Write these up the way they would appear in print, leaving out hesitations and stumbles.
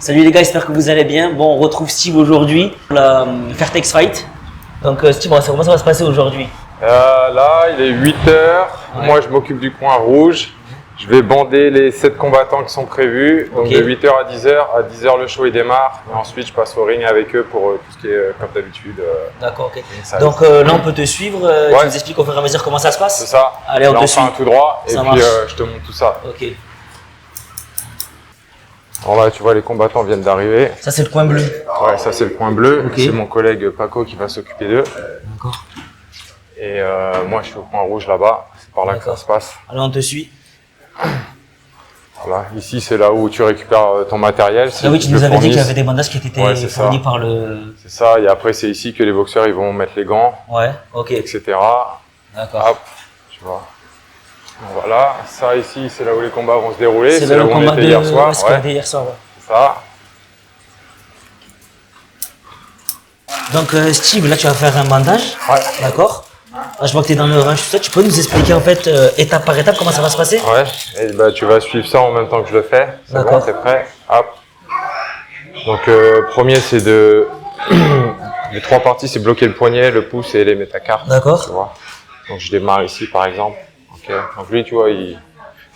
Salut les gars, j'espère que vous allez bien. Bon, on retrouve Steve aujourd'hui pour la Fairtex Fight. Donc Steve, comment ça va se passer aujourd'hui? Là, il est 8h. Ouais. Moi, je m'occupe du coin rouge. Je vais bander les 7 combattants qui sont prévus. Donc de 8h à 10h. À 10h, le show il démarre. Et ensuite, je passe au ring avec eux pour tout ce qui est comme d'habitude. D'accord, ok. Donc là, on peut te suivre. Tu nous expliques au fur et à mesure comment ça se passe? C'est ça. Allez, on te suit. Tout droit. Ça et puis, je te montre tout ça. Ok. Alors là, tu vois, les combattants viennent d'arriver. Ça, c'est le coin bleu. Ouais, ça, c'est le coin bleu. Okay. C'est mon collègue Paco qui va s'occuper d'eux. D'accord. Et moi, je suis au coin rouge là-bas. C'est par là que ça se passe. Alors, on te suit. Voilà. Ici, c'est là où tu récupères ton matériel. Ah oui, tu nous avais dit qu'il y avait des bandages qui étaient fournis par le... C'est ça. Et après, c'est ici que les boxeurs ils vont mettre les gants. Ouais, ok. Etc. D'accord. Hop, tu vois. Voilà, ça ici, c'est là où les combats vont se dérouler. C'est là où on était hier soir. Ouais. Hier soir, ouais. C'est ça. Donc Steve, là tu vas faire un bandage. Ouais. D'accord. Je vois que tu es dans le rush. Tu peux nous expliquer en fait étape par étape comment ça va se passer? Ouais. Et bah, tu vas suivre ça en même temps que je le fais. C'est bon, t'es prêt? Hop. Donc premier, c'est de les 3 parties, c'est bloquer le poignet, le pouce et les métacarpes. D'accord. Tu vois. Donc je démarre ici par exemple. Okay. Donc lui, tu vois, il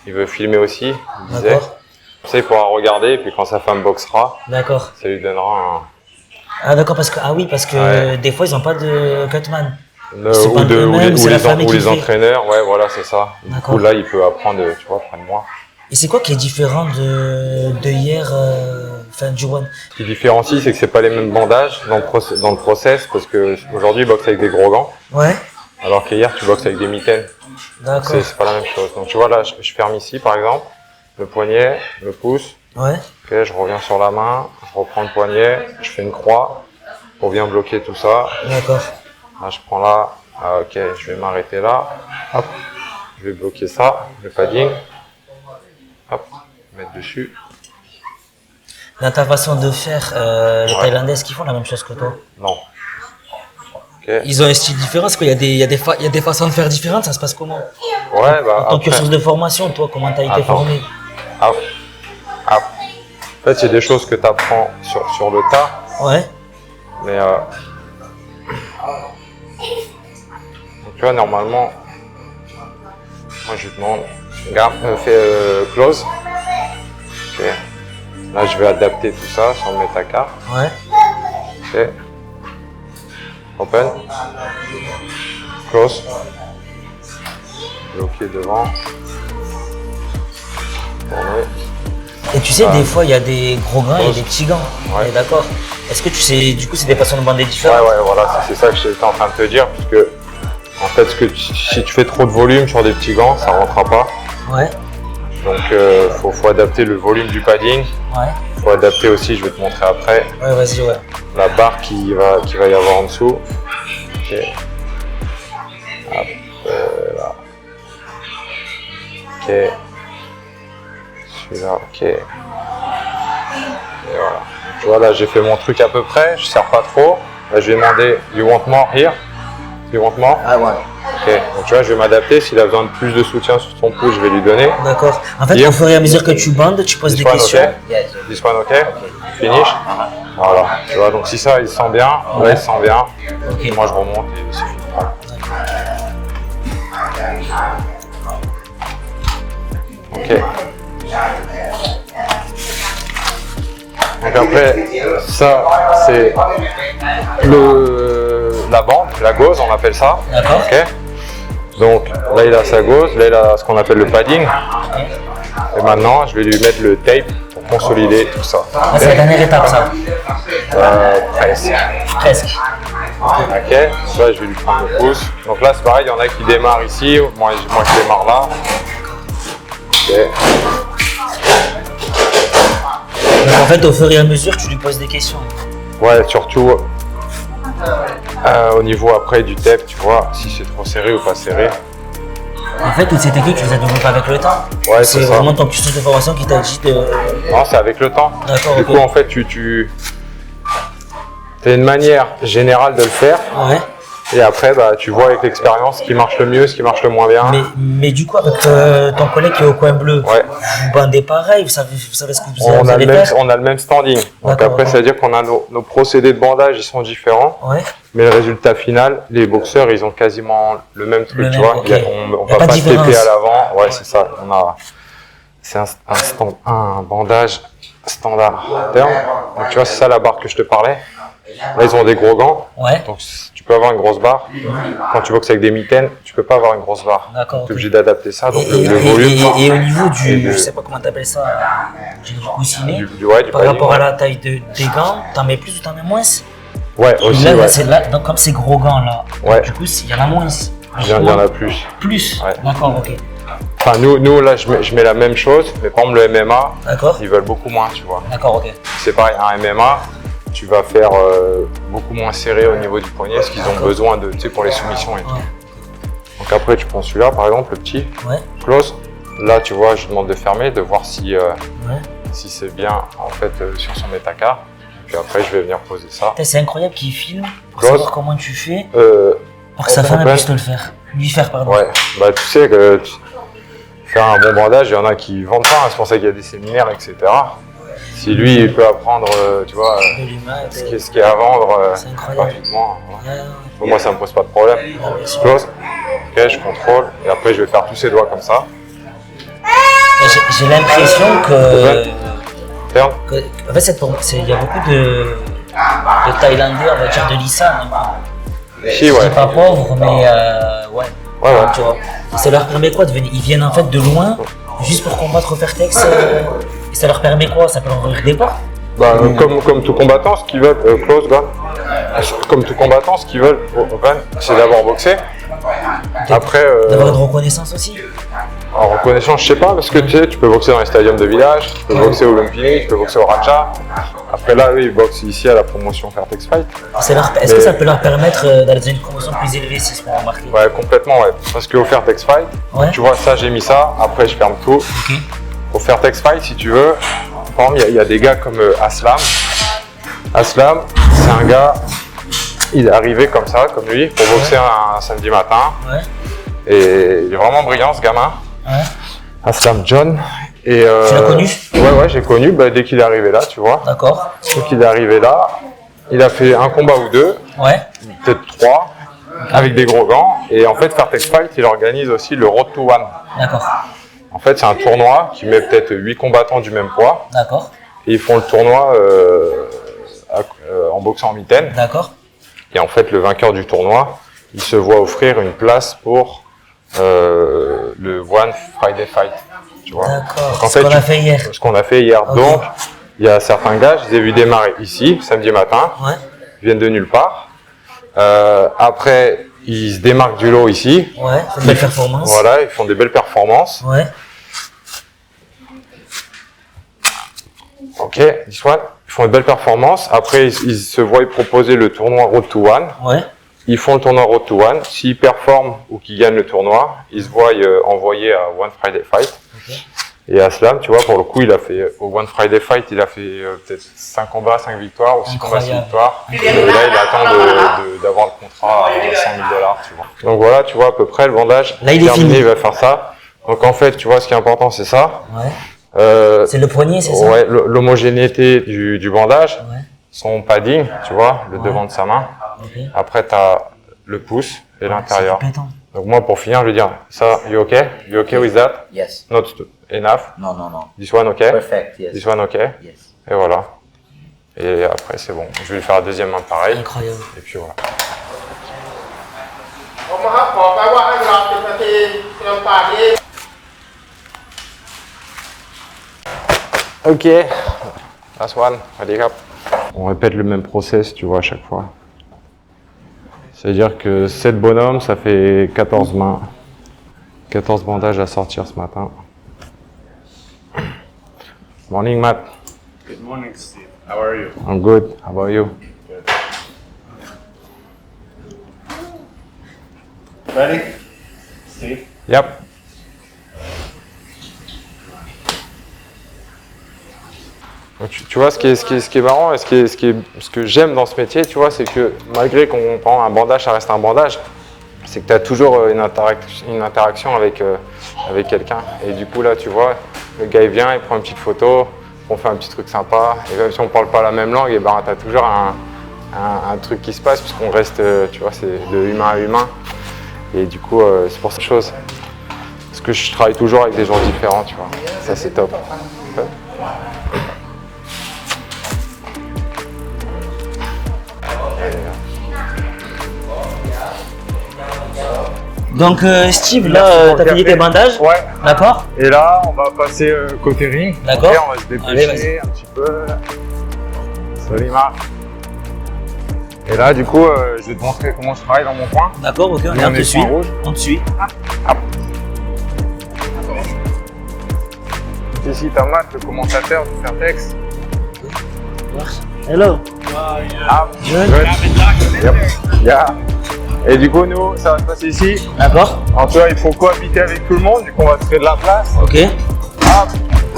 veut filmer aussi, il disait. Comme ça, il pourra regarder, et puis quand sa femme boxera, ça lui donnera un... Ah d'accord, parce que des fois, ils n'ont pas de cutman. Ou les entraîneurs, ouais, voilà, c'est ça. Du coup, là, il peut apprendre, tu vois, près de moi. Et c'est quoi qui est différent de hier, fin du one? Ce qui différencie, c'est que c'est pas les mêmes bandages dans le process, parce que aujourd'hui, il boxe avec des gros gants. Ouais. Alors qu'hier, tu boxes avec des mitaines. D'accord. C'est pas la même chose. Donc tu vois là, je ferme ici par exemple, le poignet, le pouce. Ouais. Ok, je reviens sur la main, je reprends le poignet, je fais une croix pour bien bloquer tout ça. D'accord. Là, je prends là, ok, je vais m'arrêter là. Hop, je vais bloquer ça, le padding. Hop, mettre dessus. Dans ta façon de faire, les Thaïlandais, est-ce qu'ils font la même chose que toi? Non. Ils ont un style différent, parce qu'il y a des façons de faire différentes, ça se passe comment? Ouais, bah. Ton cursus de formation, toi, comment tu as été formé? Hop. En fait, il y a des choses que tu apprends sur le tas. Ouais. Mais donc, tu vois, normalement, moi je lui demande, fais close. Ok. Là, je vais adapter tout ça sur le métacarpe. Ouais. Ok. Open, close, bloqué devant, tourner. Et tu sais, des fois, il y a des gros gants et des petits gants. Ouais. D'accord. Est-ce que tu sais, du coup, c'est des façons de bander différentes? Ouais, voilà, c'est ça que j'étais en train de te dire, parce que, en fait, si tu fais trop de volume sur des petits gants, ça rentrera pas. Ouais. Donc, faut adapter le volume du padding. Ouais. Faut adapter aussi, je vais te montrer après. Ouais, vas-y, ouais. La barre qui va y avoir en dessous. Ok. Hop, là. Ok. Celui-là, ok. Et voilà. Tu vois, là, j'ai fait mon truc à peu près. Je sers pas trop. Là, je vais demander, you want more here? You want more? Ah ouais. Ok. Donc, tu vois, je vais m'adapter. S'il a besoin de plus de soutien sur son pouce, je vais lui donner. D'accord. En fait, au fur et à mesure que tu bandes, tu poses des questions. Okay. This one, ok. Finish. Voilà. Tu vois, donc si ça, il se sent bien, là, il se sent bien. Okay. Moi, je remonte et c'est fini. Ok. Donc après, ça, c'est la bande, la gauze, on appelle ça. D'accord. Okay. Donc là, il a sa gauze, là, il a ce qu'on appelle le padding. Et maintenant, je vais lui mettre le tape pour consolider tout ça. Ah, c'est la dernière étape, ça? Presque. Presque. Ok, là, je vais lui prendre le pouce. Donc là, c'est pareil, il y en a qui démarrent ici, moi je démarre là. Ok. Donc en fait, au fur et à mesure, tu lui poses des questions. Ouais, surtout au niveau après du tape, tu vois, si c'est trop serré ou pas serré. En fait, toutes ces techniques, tu les as développées avec le temps? Ouais, c'est vraiment ton cursus de formation qui t'a dit de... Non, c'est avec le temps. D'accord, du coup, en fait, tu as une manière générale de le faire. Ouais. Et après, bah, tu vois avec l'expérience ce qui marche le mieux, ce qui marche le moins bien. Mais du coup, avec ton collègue qui est au coin bleu, Ouais. vous bandez pareil, vous savez ce que vous On a, allez le même, faire. on a le même standing. Donc après, ça veut dire qu'on a nos procédés de bandage, ils sont différents. Ouais. Mais le résultat final, les boxeurs, ils ont quasiment le même truc, Le tu même, vois. ok. On Y a va pas pas de différence. taper à l'avant. Ouais, c'est ça. C'est un bandage standard terme. Donc tu vois, c'est ça la barre que je te parlais. Là, ils ont des gros gants. Ouais. Donc tu peux avoir une grosse barre. Quand tu boxes avec des mitaines, tu peux pas avoir une grosse barre. D'accord. Tu es obligé d'adapter ça. Donc Et, le volume. et au niveau du, je sais pas comment t'appelles ça, du coussinet, du par padding, rapport à ouais. la taille des gants, t'en mets plus ou t'en mets moins? Ouais, aussi, Là, ouais. là, donc, comme ces gros gants là, Ouais. du coup, il y en a moins. Il y en a plus. Plus. Ouais. D'accord, ok. Enfin, nous là, je mets la même chose, mais par exemple, le MMA, D'accord. ils veulent beaucoup moins, tu vois. D'accord, ok. C'est pareil, un MMA, tu vas faire beaucoup moins serré au niveau du poignet, parce qu'ils ont besoin de, tu sais, pour les soumissions et tout. Ouais. Donc après, tu prends celui-là, par exemple, le petit, Ouais. close. Là, tu vois, je demande de fermer, de voir si, Ouais. si c'est bien, en fait, sur son métacard. Puis après, je vais venir poser ça. Putain, c'est incroyable qu'il filme pour Close. savoir comment tu fais pour que sa open. femme puisse te le faire. Lui faire, pardon. Ouais, bah tu sais que faire un bon bandage, il y en a qui vendent pas, hein, c'est pour ça qu'il y a des séminaires, etc. Si lui, il peut apprendre, tu vois, De l'humain, ce qui est à vendre c'est incroyable. gratuitement, voilà. Ouais. Moi, ça me pose pas de problème. Je close, ok, je contrôle, et après, je vais faire tous ses doigts comme ça. Et j'ai l'impression Ferme. en fait, il y a beaucoup de Thaïlandais, on va dire de Lissa. Ici, Je ouais. dis pas pauvres, mais ouais. Ouais, ouais. Tu vois. Ça leur permet quoi de venir? Ils viennent en fait de loin, juste pour combattre Fairtex. Et ça leur permet quoi? Ça peut leur ouvrir des portes? Bah, comme tout combattant, ce qu'ils veulent, close, gun. Comme tout combattant, ce qu'ils veulent, gun, c'est d'avoir boxé. Après, D'avoir une reconnaissance aussi. en reconnaissance, je sais pas, parce que tu sais, tu peux boxer dans les stadiums de village, tu peux boxer au Lumpini, tu peux boxer au Raja. Après là, eux, ils boxent ici à la promotion Fairtex Fight. Est-ce que ça peut leur permettre d'aller dans une promotion plus élevée si c'est remarqué? Ouais, complètement, ouais. Parce qu'au Fairtex Fight, Ouais. tu vois, ça, j'ai mis ça, après je ferme tout. Ok. Au Fairtex Fight, si tu veux, par exemple, il y a des gars comme Aslam. Aslam, c'est un gars, il est arrivé comme ça, comme lui, pour boxer un samedi matin. Ouais. Et il est vraiment brillant, ce gamin. Ouais. Aslam John. Et, Tu l'as connu? Ouais, j'ai connu dès qu'il est arrivé là, tu vois. D'accord. Dès qu'il est arrivé là, il a fait un combat ou deux, Ouais. peut-être trois, avec des gros gants. Et en fait, Fairtex Fight, il organise aussi le Road to One. D'accord. En fait, c'est un tournoi qui met peut-être 8 combattants du même poids. D'accord. Et ils font le tournoi en boxant en mitaine. D'accord. Et en fait, le vainqueur du tournoi, il se voit offrir une place pour le One Friday Fight. Tu vois. D'accord. Donc, en Ce fait, qu'on a fait hier. Ce qu'on a fait hier. Ok. Donc, il y a certains gars, je les ai vus démarrer ici, samedi matin. Ouais. Ils viennent de nulle part. Après, ils se démarquent du lot ici. Ouais. C'est une belle performance. Voilà, ils font des belles performances. Ouais. Ok, this one. Ils font une belle performance. Après, ils se voient proposer le tournoi Road to One. Ouais. Ils font le tournoi Road to One. S'ils performent ou qu'ils gagnent le tournoi, ils se voient envoyés à One Friday Fight. Ok. Et Aslam, tu vois, pour le coup, il a fait au One Friday Fight, il a fait peut-être 5 combats, 5 victoires, ou 6 combats, 6 Incroyable. victoires. Et là, il attend d'avoir le contrat à 100 000 $, tu vois. Donc voilà, tu vois, à peu près, le bandage Là, il est terminé, fini. il va faire ça. Donc en fait, tu vois, ce qui est important, c'est ça. Ouais. Euh, C'est le poignet, c'est ça? Ouais, l'homogénéité du bandage, Ouais. son padding, tu vois, le Ouais. devant de sa main. Ok. Après, tu as le pouce et l'intérieur. C'est pétant. Donc moi, pour finir, je vais dire, ça, you okay? You okay with that? Yes. Not enough. No, no, no. This one, okay? Perfect. Yes. This one, okay? Yes. Et voilà. Et après, c'est bon. Je vais lui faire la deuxième main pareil. Incroyable. Et puis voilà. ผมมาครับขอแปลว่าให้เวลา10 นาทีเตรียมปากนี้ Ok. Last one. Allez, hop. On répète le même process, tu vois, à chaque fois. C'est-à-dire que 7 bonhommes, ça fait 14 mains. 14 bandages à sortir ce matin. Morning, Matt. Good morning, Steve. How are you? I'm good. How about you? Ready? Steve? Donc, tu vois, ce qui est marrant et ce que j'aime dans ce métier, tu vois, c'est que malgré qu'on prend un bandage, ça reste un bandage, c'est que tu as toujours une interaction avec quelqu'un. Et du coup, là, tu vois, le gars, il vient, il prend une petite photo, on fait un petit truc sympa. Et même si on ne parle pas la même langue, et ben, tu as toujours un truc qui se passe, puisqu'on reste, tu vois, c'est de humain à humain. Et du coup, c'est pour cette chose. Parce que je travaille toujours avec des gens différents, tu vois. Ça, c'est top. Donc Steve, là, t'as fini tes bandages? Ouais. D'accord. Et là, on va passer côté ring. D'accord. Okay, on va se dépêcher un petit peu. Salut Marc. Et là, du coup, je vais te montrer comment je travaille dans mon coin. D'accord, ok, Nous, on te suit. rouge. On te suit. Ici, t'as Matt, le commentateur du Fairtex. Hello. Good. Yep. Yeah. Et du coup, nous, ça va se passer ici. D'accord. Alors, tu vois, il faut cohabiter avec tout le monde, du coup, on va se créer de la place. Ok. Hop.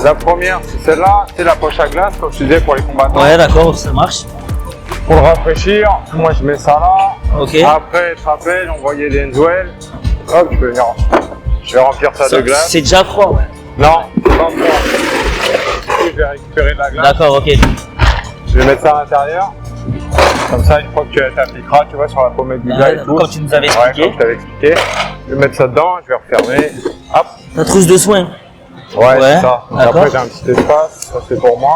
La première, c'est celle-là, c'est la poche à glace, comme je te disais, pour les combattants. Ouais, d'accord, ça marche. Pour le rafraîchir, moi, je mets ça là. Ok. Après, je te rappelle, on voyait des Enzwell. Hop, je vais venir. Je vais remplir ça de glace. C'est déjà froid, ouais. Non, pas froid. Je vais récupérer de la glace. D'accord, ok. Je vais mettre ça à l'intérieur. Comme ça, une fois que tu t'appliqueras, tu vois, sur la pommette du gars et tout. Comme tu nous avais expliqué. Ouais, comme je t'avais expliqué. Je vais mettre ça dedans, je vais refermer. Hop. Ta trousse de soins. Ouais, c'est ça. Donc d'accord. après, j'ai un petit espace, ça c'est pour moi.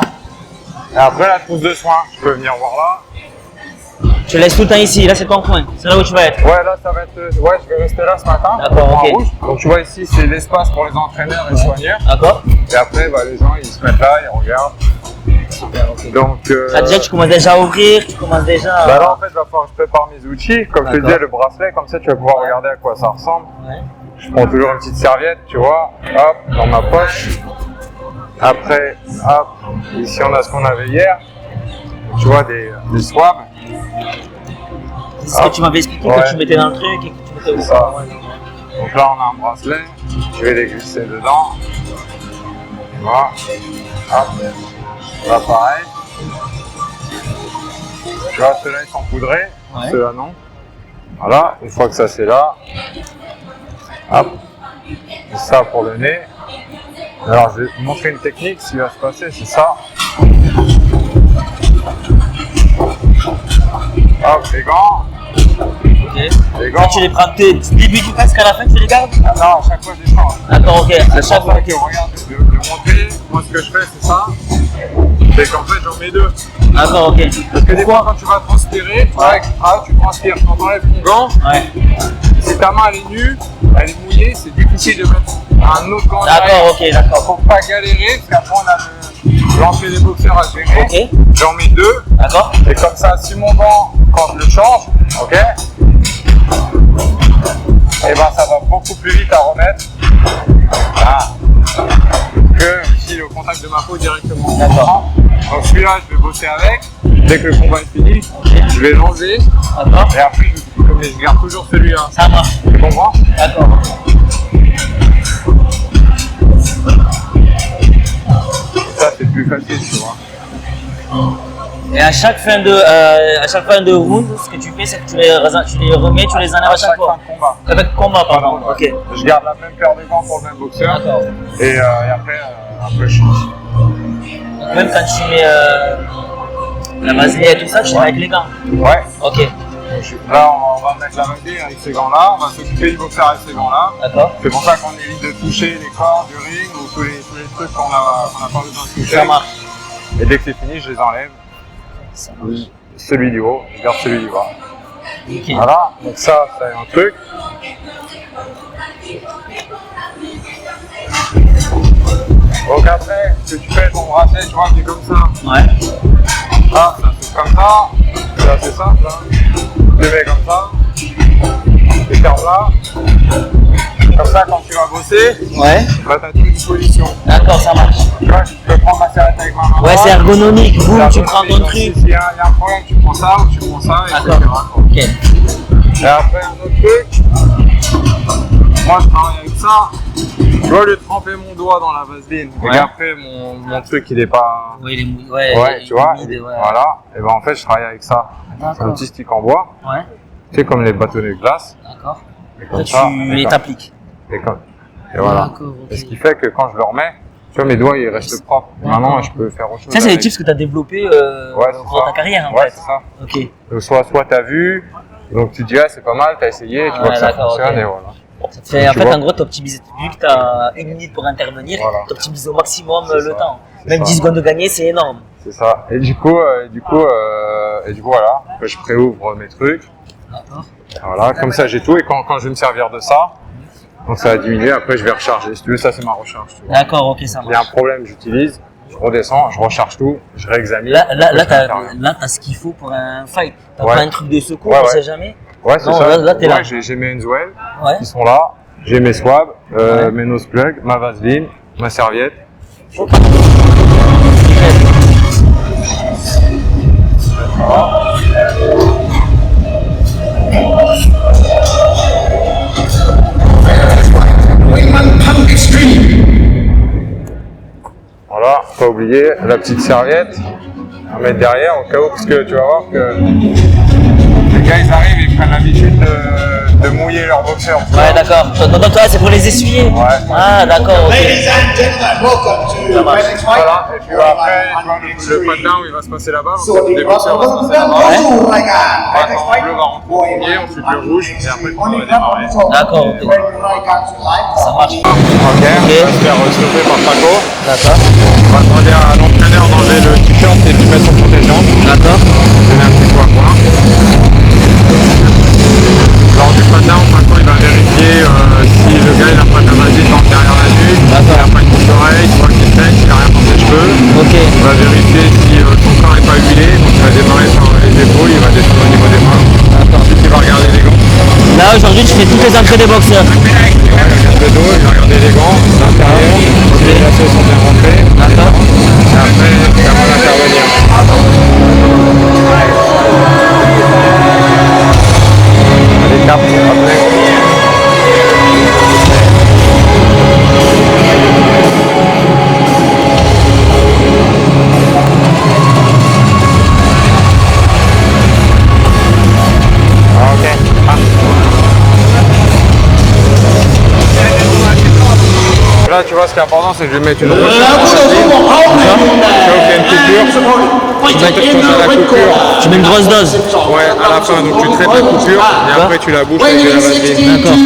Et après, la trousse de soins, je peux venir voir là. Tu laisses tout le temps ici, là c'est ton coin. C'est là où tu vas être. Ouais, là, ça va être. Ouais, je vais rester là ce matin. D'accord, en ok. rouge. Donc, tu vois, ici, c'est l'espace pour les entraîneurs et les soigneurs. D'accord. Et après, bah, les gens, ils se mettent là, ils regardent. Donc, Là, déjà, tu commences déjà à ouvrir, tu commences déjà à... bah là, en fait, il va falloir que je prépare mes outils. Comme je te disais, le bracelet, comme ça, tu vas pouvoir regarder à quoi ça ressemble. Ouais. Je prends toujours une petite serviette, tu vois, hop, dans ma poche. Après, hop, ici, on a ce qu'on avait hier. Tu vois, des swabs. C'est ce que tu m'avais expliqué Ouais. que tu mettais dans le truc et que tu mettais au Ça. Donc là, on a un bracelet. Je vais les glisser dedans. Voilà. Hop. Là, pareil. Tu vois, ceux-là, ils sont poudrés. Ouais. Ceux-là, non. Voilà. Une fois que ça, c'est là. Hop. Et ça pour le nez. Alors, je vais te montrer une technique. Ce qui va se passer, c'est ça. Hop, les gants. Ok. Les Quand gants. tu les prends du début du casque à la fin, tu les gardes? Ah non, à chaque fois, je les change. D'accord, ok. À chaque fois, ok. Regarde, je vais te montrer. Moi, ce que je fais, c'est ça. C'est qu'en fait, j'en mets deux. D'accord, ok. Parce que des fois, quand tu vas transpirer, tu transpires. Quand tu enlèves ton gant, Ouais. si ta main elle est nue, elle est mouillée, c'est difficile de mettre un autre gant. D'accord, ok, d'accord. Faut pas galérer, parce qu'après, on a l'entrée des boxeurs à gérer. Ok. J'en mets deux. D'accord. Et comme ça, si mon gant, quand je le change, ok, et ben ça va beaucoup plus vite à remettre que si le contact de ma peau directement. D'accord. Donc celui-là, je vais bosser avec. Dès que le combat est fini, je vais l'enlever. D'accord. Et après, je garde toujours celui-là. Ça marche. Tu comprends? D'accord. Ça, c'est plus facile, tu vois. Et à chaque fin de round, ce que tu fais, c'est que tu les remets, tu les enlèves à chaque fois. fin de combat. Avec combat, pardon. Ouais. Ok. Je garde la même paire de gants pour le même boxeur. D'accord. Et après, je change. Donc même quand tu mets la vaseline et tout ça, tu mets avec les gants. Ouais. Ok. Là, on va mettre la vaseline avec ces gants-là. On va s'occuper du boxeur avec ces gants-là. D'accord. C'est pour ça qu'on évite de toucher les corps du ring ou tous les trucs qu'on n'a pas besoin de toucher. Ça marche. Et dès que c'est fini, je les enlève. Ça marche. Celui du haut, je garde celui du bas. Ok. Voilà, donc ça, c'est un truc. Donc après, ce que tu fais, ton bracelet, tu vois, c'est comme ça. Ouais. Ça c'est comme ça. C'est assez simple. Hein. Tu le mets comme ça. Tu fermes là. Comme ça, quand tu vas bosser, Ouais. bah, tu as toute une position. D'accord, ça marche. Tu vois, je peux prendre ma serviette avec ma main. Ouais, c'est ergonomique. Boum, C'est tu prends ton ergonomique. truc. S'il y a un problème, tu prends ça ou tu prends ça, etc. D'accord. Ok. Et après, un autre truc. Moi, je travaille avec ça. Tu vois, le tremper mon doigt dans la vaseline, Ouais. et après mon truc il est pas. Oui, il est mouillé. Ouais, Ouais, il tu est vois. humide, ouais. Voilà. Et ben en fait, je travaille avec ça. C'est un D'accord. petit stick en bois. Ouais, Tu sais, comme les bâtonnets de glace. d'accord. Et Après, comme ça. tu les t'appliques. Et voilà. D'accord, ok. Et ce qui fait que quand je le remets, tu vois, mes doigts ils restent propres. Et maintenant, je peux faire autre chose. Ça, c'est les avec. tips que tu as développés Ouais, c'est au cours de ça. ta carrière, en Ouais, fait. c'est ça. Ok. Donc, soit tu as vu, donc tu te dis, ah, c'est pas mal, tu as essayé, tu vois Ouais, que ça d'accord, fonctionne, ok. et voilà. Ça te fait, en Tu fait, vois. en gros, t'optimises. Vu que tu as 1 minute pour intervenir, Voilà. tu optimises au maximum C'est le ça. temps. C'est Même ça. 10 secondes de gagner, c'est énorme. C'est ça. Et du coup, voilà. Après, je préouvre mes trucs. D'accord. Voilà, comme ça, j'ai tout. Et quand je vais me servir de ça, donc ça va diminuer. Après, je vais recharger. Si tu veux, ça, c'est ma recharge. Tu vois. D'accord, ok, ça Il y a un marche. problème, j'utilise. Je redescends, je recharge tout, je réexamine. Là, après, t'as ce qu'il faut pour un fight. T'as Ouais. pas un truc de secours, Ouais, on ouais. sait jamais. Ouais, c'est Non, ça. là, t'es là. Ouais, j'ai mes Enswell Ouais. qui sont là. J'ai mes swabs, Ouais. mes nose plugs, ma vaseline, ma serviette. Voilà, pas oublier la petite serviette à mettre derrière au cas où, parce que tu vas voir que les gars ils arrivent, ils prennent l'habitude de mouiller leurs boxeurs. Ouais, d'accord. Donc, toi, c'est pour les essuyer. Ouais. Ah, d'accord, ok. Ladies and gentlemen, welcome to Phoenix Fight. Voilà, et puis après, tu vois, le pat down il va se passer là-bas, donc สวัสดี les ครับ boxeurs ขอ vont ต้อน se รับ passer ทุกท่าน là-bas. เข้าสู่รายการ Maintenant, le bleu va rentrer en premier, ensuite le rouge, et après on va démarrer. D'accord, ok. เป็นรายการสุดท้ายของ Ça marche. Ok, on va se faire stopper par Paco. D'accord. On va demander à l'entraîneur d'enlever le t-shirt et de le mettre sur tes jambes. D'accord. Donner un petit coup à quoi. Lors du pat down, maintenant il va vérifier si le gars il a pas de la magie derrière la nuque, s'il a pas une boucle d'oreille, tu vois qu'il saigne, s'il a rien dans ses cheveux. Ok. Il va vérifier si son corps n'est pas huilé, donc il va démarrer par les épaules, il va descendre au niveau des mains. Ensuite il va regarder les gants. Là, aujourd'hui, tu fais toutes les entrées des boxeurs. Il va regarder le dos, il va regarder les gants, l'intérieur, si les lacets sont bien rentrés. D'accord. Et après, c'est à moi d'intervenir. Les cartes après. Ah, ok. Ah. Là, tu vois, ce qui est important, c'est que je vais mettre une rouge. Tu vois qu'il y a une coupure. Tu mets la coupure. Tu mets une grosse dose. Ouais, à la fin, donc tu traites la coupure et après tu la bouches avec de la vaseline. D'accord.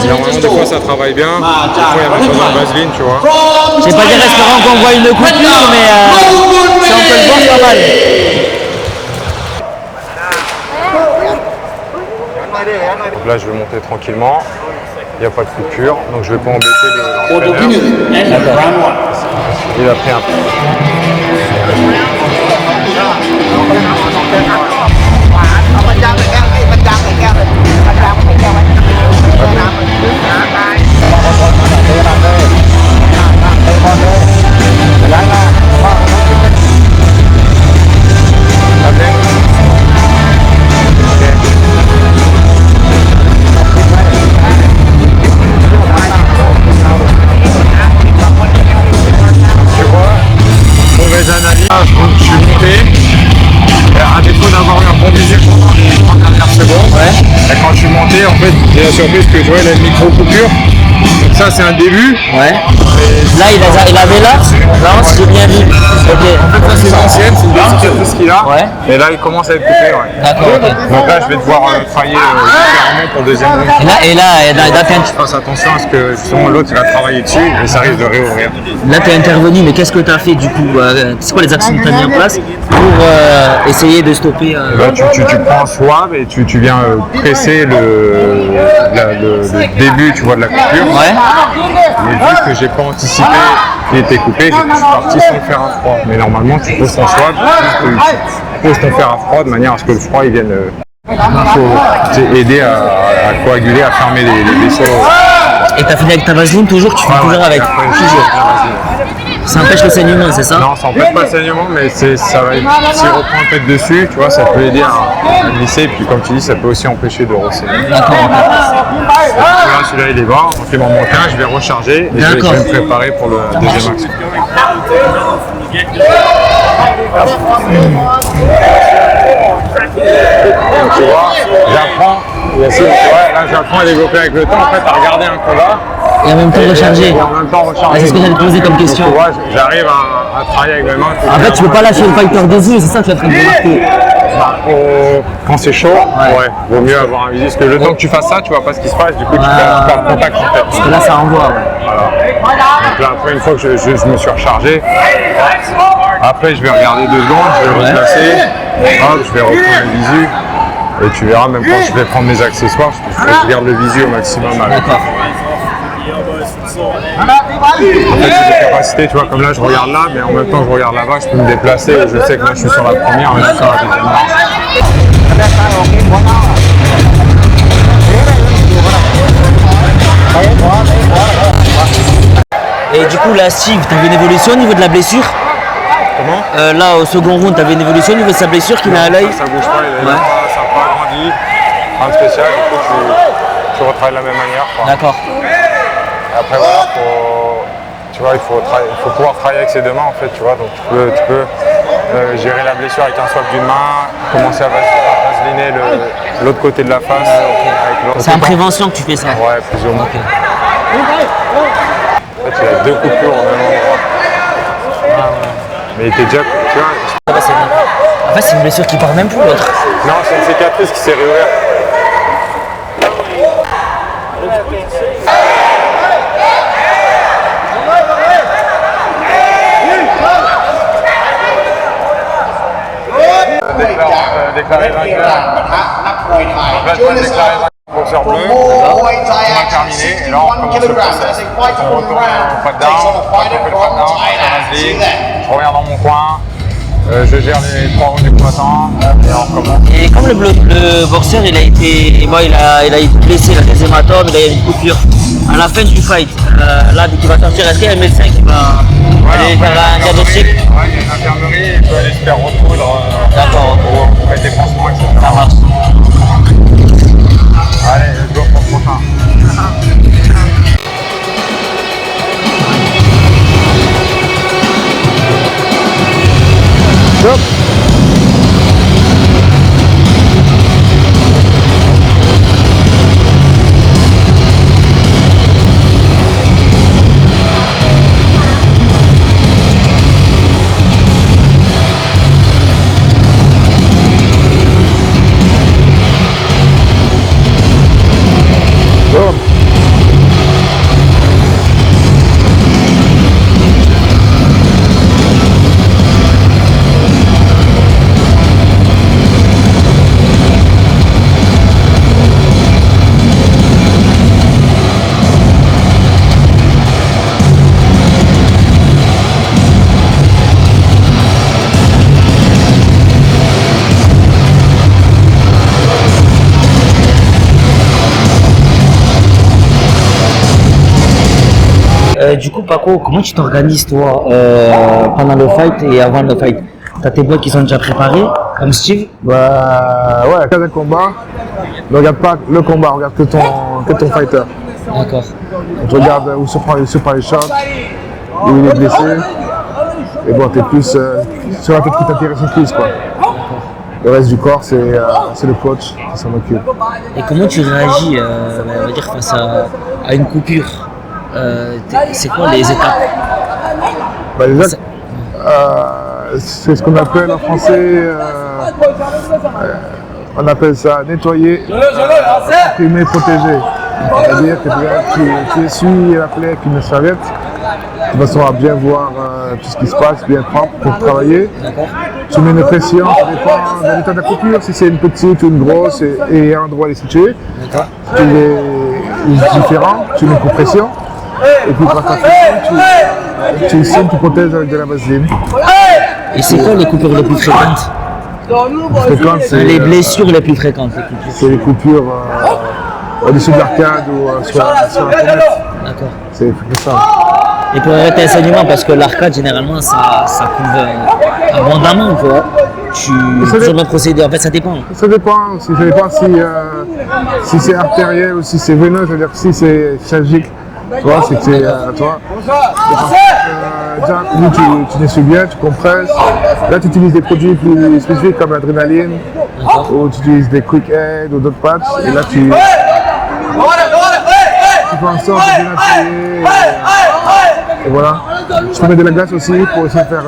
Normalement, des fois ça travaille bien, des fois il y a même besoin de vaseline, tu vois. C'est pas des restaurants qu'on voit une coupure, mais si on peut le voir, c'est pas mal. Donc là, je vais monter tranquillement. Il n'y a pas de coupure, donc je vais pas embêter l'entraîneur. Il a pris un peu. Tu vois, mauvaise analyse, donc je suis monté. À défaut d'avoir eu un bon visu pendant les 30 dernières secondes, et quand je suis monté, en fait, j'ai la surprise que je vois la micro-coupure. Donc ça, c'est un début. Ouais. Là, il avait là. Là, si j'ai bien vu. Ok. En fait, ça, c'est l'ancienne, c'est une des cicatrices qu'il a. Ouais. Et là, il commence à être coupé. Ouais. D'accord, ok. Donc là, je vais devoir travailler différemment pour le deuxième round. Et là, Je fasse attention à ce que justement l'autre il va travailler dessus et ça risque de réouvrir. là, t'es intervenu, mais qu'est-ce que t'as fait du coup c'est quoi les actions que t'as mis en place pour essayer de stopper Là, tu prends un swab et tu viens presser le début tu vois, de la coupure. Ouais. Mais vu que j'ai pas anticipé qu'il était coupé, je suis parti sans le faire à froid. Mais normalement, tu poses ton swab, tu poses ton fer à froid de manière à ce que le froid il vienne aider à coaguler, à fermer les vaisseaux. Et t'as fini avec ta vaseline toujours, tu fais toujours avec. Après, Ça empêche le saignement, c'est ça? non, ça empêche pas le saignement, mais ça va, s'il reprend un peu dessus, tu vois, ça peut aider à glisser. Et puis, comme tu dis, ça peut aussi empêcher de rosser. D'accord. Tu vas celui-là il est mort, donc il m'en manque un, je vais recharger et je vais me préparer pour le deuxième axe. Donc, tu vois, j'apprends, là j'apprends à développer avec le temps, en fait à regarder un combat. Et en même temps recharger. Et en même temps recharger. C'est ce que j'allais te poser comme question. Donc, tu vois, j'arrive à travailler avec mes mains. En fait, tu peux pas lâcher le fighter des yeux, c'est ça que tu es en train de remarquer. Quand c'est chaud, vaut mieux avoir un visu. Parce que le temps que tu fasses ça, tu vois pas ce qui se passe, du coup tu perds le contact en fait. Parce que là, ça envoie. Voilà. Donc là, après, une fois que je me suis rechargé, après je vais regarder 2 secondes, je vais le replacer, hop, je vais reprendre le visu. Et tu verras, même quand je vais prendre mes accessoires, je garde le visu au maximum. D'accord. En fait, j'ai des capacités, tu vois, comme là je regarde là, mais en même temps je regarde là-bas, je peux me déplacer. Je sais que là je suis sur la première, mais je suis sur la deuxième marche. Et du coup, là, Steve, tu avais une évolution au niveau de la blessure? Comment Là, au second round, tu avais une évolution au niveau de sa blessure qui n'a à l'œil? Ça bouge pas, ça n'a pas grandi, rien de spécial, du coup tu retravailles de la même manière. D'accord. Après voilà, tu vois, il faut pouvoir travailler avec ses 2 mains en fait, tu vois, donc tu peux gérer la blessure avec un swap d'une main, commencer à vaseliner l'autre côté de la face. Avec l'autre. C'est en prévention que tu fais ça? Ouais, plus ou moins. Okay. En fait, il a 2 coupures au même endroit. Mais il était déjà, tu vois. En fait, c'est une blessure qui part même plus l'autre. Non, c'est une cicatrice qui s'est réouverte. Déclaré vainqueur. Donc là, je vais déclarer vainqueur boxeur bleu. On a terminé et là on commence le process. On retourne au pat down, on fait le pat down, je reviens dans mon coin, je gère les 3 rounds du combattant et on recommence. Et comme le boxeur, il a été blessé, il a des hématomes, il a eu une coupure. À la fin du fight, là, dès qu'il va sortir, est-ce qu'il y a un médecin qui va aller faire un diagnostic? Ouais, il y a une infirmerie, il peut aller se faire recoudre. D'accord. Pour mettre des pansements, etc. Ça marche. Allez, let's go pour le prochain. Stop. Du coup, Paco, comment tu t'organises toi pendant le fight et avant le fight? T'as tes blocs qui sont déjà préparés, comme Steve? Bah ouais, quand un combat, ne regarde pas le combat, regarde que ton fighter. D'accord. Tu regardes où se prend les shots, où il est blessé. Et bon, t'es plus sur la tête qui t'intéresse le plus quoi. Le reste du corps, c'est le coach qui s'en occupe. Et comment tu réagis, on va dire, face à une coupure? C'est quoi les étapes? Bah, c'est ce qu'on appelle en français, on appelle ça nettoyer, imprimer, protéger. C'est-à-dire que tu essuies la plaie avec une serviette, de façon à bien voir tout ce qui se passe, bien propre pour travailler. Tu mets une pression, ça dépend de l'état de la coupure, si c'est une petite ou une grosse et un endroit à les situer. Tu les différents, tu mets une compression. Et puis grâce à ça, tu signes, tu protèges avec de la vaseline. Et c'est quoi les coupures les plus fréquentes? Les blessures les plus fréquentes. C'est les coupures au-dessus de l'arcade ou sur la comète. D'accord. C'est ça. Et pour arrêter un saignement, parce que l'arcade généralement ça couvre abondamment, quoi. toujours le même procédé. En fait, ça dépend. Ça dépend aussi. Ça dépend si c'est artériel ou si c'est veineux, c'est-à-dire que si c'est chirurgique. Tu vois, c'est que c'est. Déjà, tu n'essuies bien, tu compresses. Là, tu utilises des produits plus spécifiques comme l'adrénaline, ou tu utilises des quick aid ou d'autres patchs. Et là, tu fais en sorte de bien appuyer. Et voilà. Je peux mettre de la glace aussi pour essayer de faire.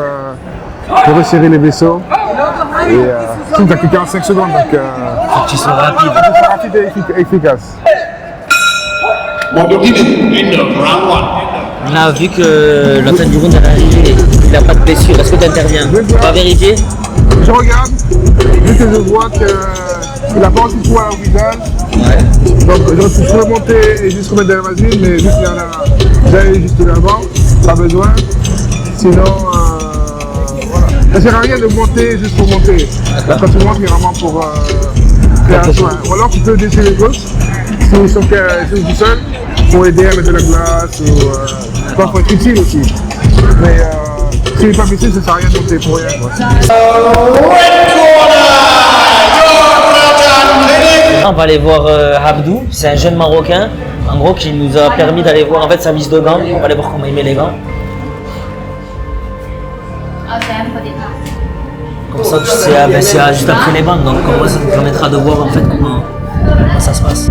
Pour resserrer les vaisseaux. Et tu as que 45 secondes, donc Faut que tu sois rapide. rapide et efficace. On a vu que la fin du round, il n'a pas de blessure. Est-ce que tu interviens? On va vérifier. Je regarde, vu que je vois qu'il n'a pas aussi de poids au visage. Donc je peux monter et juste remettre de la vaseline, mais vu qu'il y en a déjà juste devant, pas besoin. Sinon, voilà. Ça ne sert à rien de monter juste pour monter. Quand tu montes, c'est vraiment pour faire un soin. Ou alors tu peux descendre les gosses, s'ils sont tout seuls, pour aider à mettre de la glace. Ou faut être utile aussi. Mais s'il n'est pas blessé, ça ne sert à rien de monter pour rien. Quoi. On va aller voir Abdou, c'est un jeune Marocain, en gros qui nous a permis d'aller voir en fait sa mise de gants. On va aller voir comment il met les gants. Comme ça, tu sais, c'est juste après les bandes, donc comme ça nous permettra de voir en fait comment ça se passe.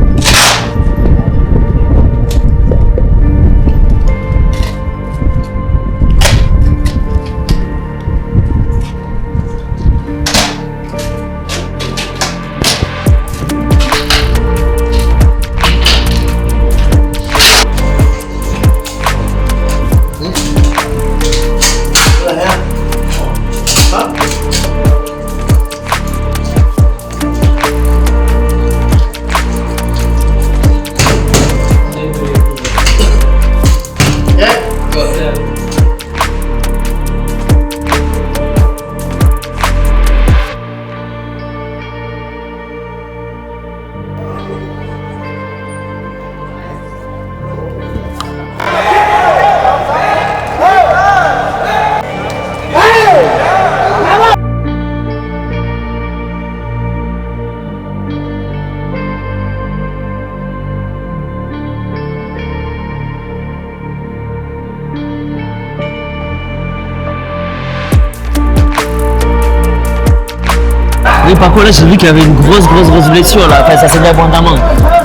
Oui, Paco, là j'ai vu qu'il y avait une grosse blessure là, enfin ça saignait abondamment.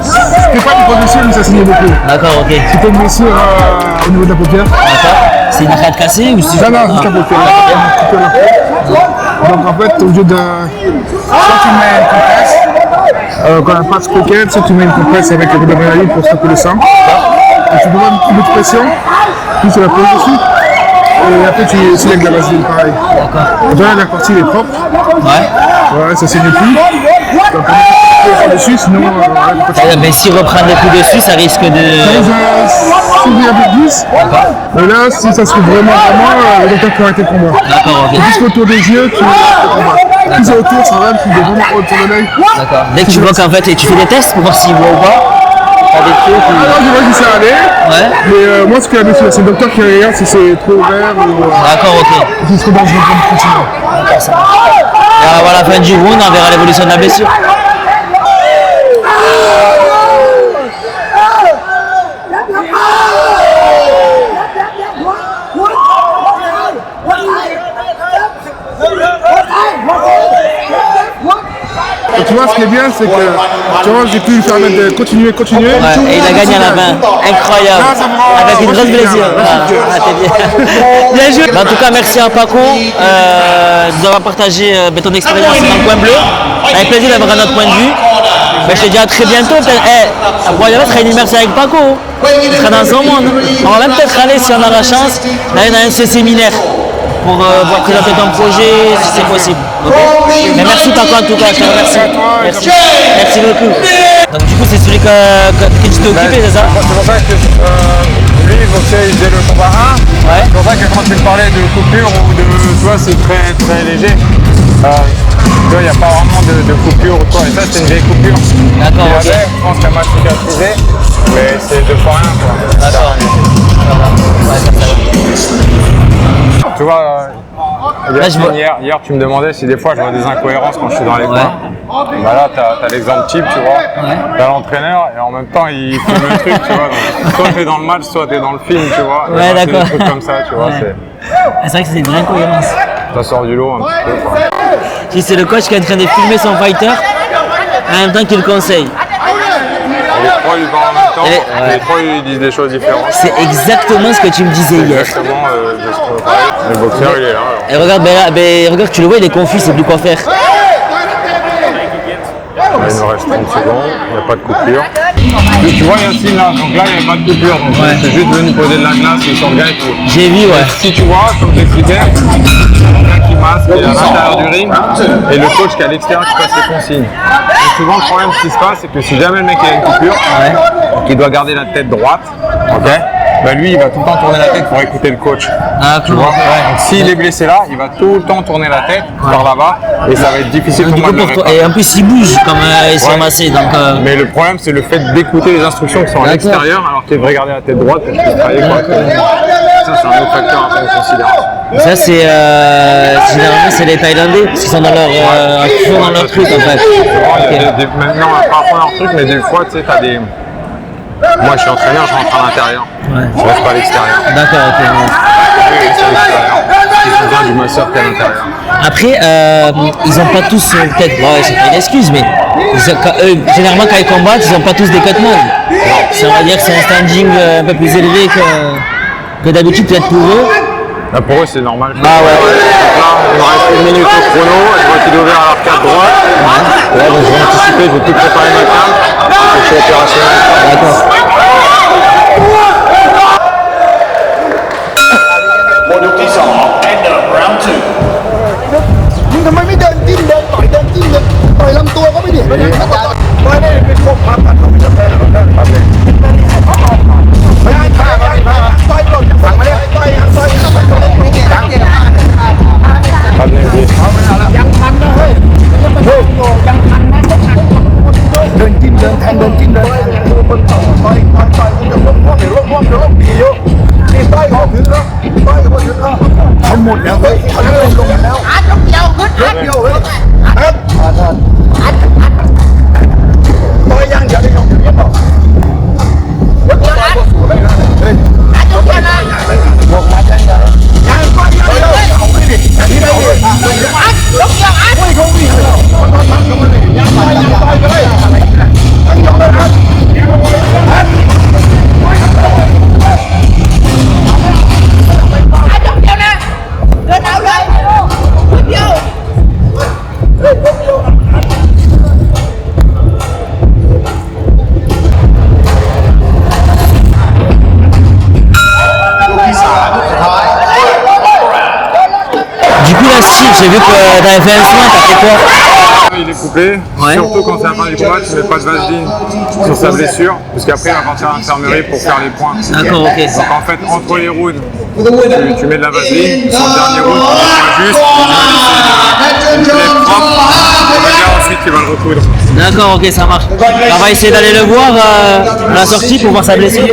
C'était pas une grosse blessure, mais ça saignait beaucoup. D'accord, ok. C'était une blessure au niveau de la paupière. D'accord. C'est une arcade cassée ou c'est... Non, juste la paupière. Donc en fait, au lieu de. Soit tu mets une compresse, quand on n'a pas de coquette, soit tu mets une compresse avec de l'adrénaline pour stopper le sang. Et tu donnes un petit peu de pression, puis tu la poses dessus. Et après tu lèves de la vaseline pareil. D'accord. Là la partie est propre. Ouais. Ouais, ça saigne plus. Donc on peut dessus, sinon. Mais si reprendre des coups dessus, ça risque de. Ça s'ouvrir avec 10. Et là, si ça se trouve vraiment, le docteur peut arrêter le combat. D'accord, ok. Juste autour des yeux, tu arrêtes le combat. Si c'est autour, ça va, tu es vraiment haut sur le l'œil. D'accord. Dès que tu vois qu'en fait, tu fais des tests pour voir s'il voit ou pas. T'as des trucs ou... Alors, je vois que ça allait. Ouais. Mais moi, ce qu'il y a dessus, c'est le docteur qui regarde si c'est trop ouvert ou. D'accord, ok. Si c'est trop dangereux pour continuer. D'accord, ça marche. Et on va voir la fin du round, on verra l'évolution de la blessure. Et tu vois, ce qui est bien, c'est que tu vois, j'ai pu lui permettre de continuer. Ouais, et il a gagné à la main. Incroyable. Avec une grosse blessure. Ah, t'es bien. Bien joué. En tout cas, merci à Paco de nous avoir partagé ton expérience dans le coin bleu. Avec plaisir d'avoir un autre point de vue. Mais je te dis à très bientôt. La prochaine fois, sera une immersion avec Paco. Il sera dans son monde. On va même peut-être aller, si on a la chance, d'aller dans un de ces séminaires pour voir présenter ton projet, si c'est possible. Okay. Mais merci Paco en tout cas, je te remercie. Merci beaucoup. Donc du coup c'est celui que tu t'es occupé, c'est ça? C'est pour ça que lui, il faisait le combat 1. Ouais. C'est pour ça que quand tu me parlais de coupure ou de... Tu vois, c'est très léger. Tu vois, il n'y a pas vraiment de coupure ou quoi. Et ça, c'est une vieille coupure. D'accord, ok. Je pense qu'elle m'a cicatrisé, mais c'est 2 fois rien, quoi. D'accord. Ouais, ça va. Tu vois, Là, je vois. Hier, tu me demandais si des fois je vois des incohérences quand je suis dans les coins. Bah là, t'as l'exemple type, tu vois. T'as l'entraîneur et en même temps, il filme le truc, tu vois. Donc, soit t'es dans le match, soit t'es dans le film, tu vois. Ouais, c'est d'accord. des trucs comme ça, tu vois. C'est vrai que c'est une vraie incohérence. Ça sort du lot un petit peu, quoi. Si c'est le coach qui est en train de filmer son fighter, en même temps qu'il le conseille. Et les trois, ils parlent en même temps. Ouais. Les trois, ils disent des choses différentes. C'est exactement ce que tu me disais hier. Exactement de ce qu'on parlait. Le boxeur, il est là. Alors. Et regarde, regarde, tu le vois, il est confus, il sait plus quoi faire. Il nous reste 30 secondes, il n'y a pas de coupure. Tu vois Yacine là, donc là il n'y a pas de coupure, donc c'est juste venu poser de la glace, il s'organise et tout. J'ai vu, ouais. Si tu vois, comme j'expliquais, quelqu'un qui masque, il est à l'intérieur du ring, et le coach qui est à l'extérieur qui passe les consignes. Et souvent le problème ce qui se passe, c'est que si jamais le mec a une coupure, donc il doit garder la tête droite, ok, bah lui il va tout le temps tourner la tête pour écouter le coach. Ah, Tu vois, donc s'il est blessé là, il va tout le temps tourner la tête par là-bas, et ça va être difficile pour Du moi coup, de le pour toi, réparer. et en plus, il bouge comme ils sont massés, donc. Mais le problème, c'est le fait d'écouter les instructions qui sont à l'extérieur, alors qu'il devrait garder la tête droite pour qu'il travaille correctement. Ça, c'est un autre facteur à prendre en considération. Ça, c'est. Généralement, c'est les Thaïlandais, parce qu'ils sont dans leur. à fond dans leur truc, en fait. Il y a maintenant, pas à fond leur truc, mais des fois, tu sais, t'as des. Moi, je suis entraîneur, je rentre à l'intérieur. Ouais. Je reste pas à l'extérieur. D'accord, ok. Ouais. Je reste à l'extérieur. Ils font bien du masseur qu'à l'intérieur. Après, ils n'ont pas tous, peut-être, ouais, c'est pas une excuse, mais généralement quand ils combattent, ils n'ont pas tous des cut man. Ça va dire que c'est un standing un peu plus élevé que d'habitude, peut-être pour eux. Là, pour eux, c'est normal. Ah ouais. Là, il me reste 1 minute au chrono, je vois qu'il est ouvert à l'arcade droite. Et là, donc, je vais anticiper, je vais tout préparer ma carte. Je suis opérationnel. D'accord. หมดยกที่2 and round 2 มึงทำไมไม่เดินจิ้มเดินต่อยเดินจิ้มเดินต่อยลำตัวก็ไม่ดิไม่ได้ไม่ได้เป็นพวกความผัดเขาไม่จะแพ้หรอกนะไม่ได้ฆ่ากันต่อยก่อนฝังมาเลยต่อยต่อยต่อยยังทันนะเฮ้ยยังทันนะเดินจิ้มเดินแทงเดินจิ้มเดินแทงคนต่อยมึงจะล้มพวกเดี๋ยวล้มดีอยู่นี่ต่อยเขาถึงแล้วต่อยเขาถึงแล้วเขาหมดแล้วเฮ้ยเขาเริ่มลงแล้วยกเดียวเฮ้ยต่อยยังเดี๋ยวได้ยกเดียวต่อยกเดียวนะเฮ้ยยกเดียวนะบอกมาจังเลยยังต่อยเลยเอาไปดินี่ได้เลยยกเดียวอัดไม่คงมีแล้วยังต่อยไปเลยตั้งยกเลยอัดDu coup, là, Steve, j'ai vu que t'avais fait un soin, t'as fait quoi? Il est coupé, surtout quand c'est la fin du combat, tu mets pas de vaseline sur sa blessure, parce qu'après il va partir à l'infirmerie pour faire les points. D'accord, ok. Donc en fait, entre les rounds, tu mets de la vaseline, sur le dernier round, tu mets le point juste, tu mets le propre, on va dire ensuite qu'il va le recoudre. D'accord, ok, ça marche. On va essayer d'aller le voir à la sortie pour voir sa blessure.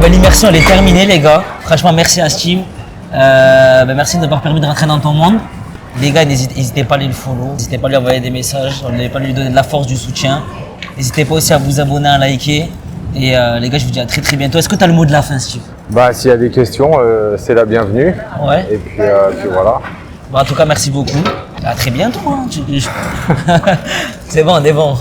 l'immersion elle est terminée les gars. Franchement merci à Steam. Merci de m'avoir permis de rentrer dans ton monde. Les gars, n'hésitez pas à aller le follow, n'hésitez pas à lui envoyer des messages, n'hésitez pas à lui donner de la force, du soutien. N'hésitez pas aussi à vous abonner, à liker. Et les gars, je vous dis à très bientôt. Est-ce que tu as le mot de la fin, Steve? Bah, s'il y a des questions, c'est la bienvenue. Ouais. Et puis voilà. Bon, en tout cas, merci beaucoup. À très bientôt. Hein. C'est bon, on est bon.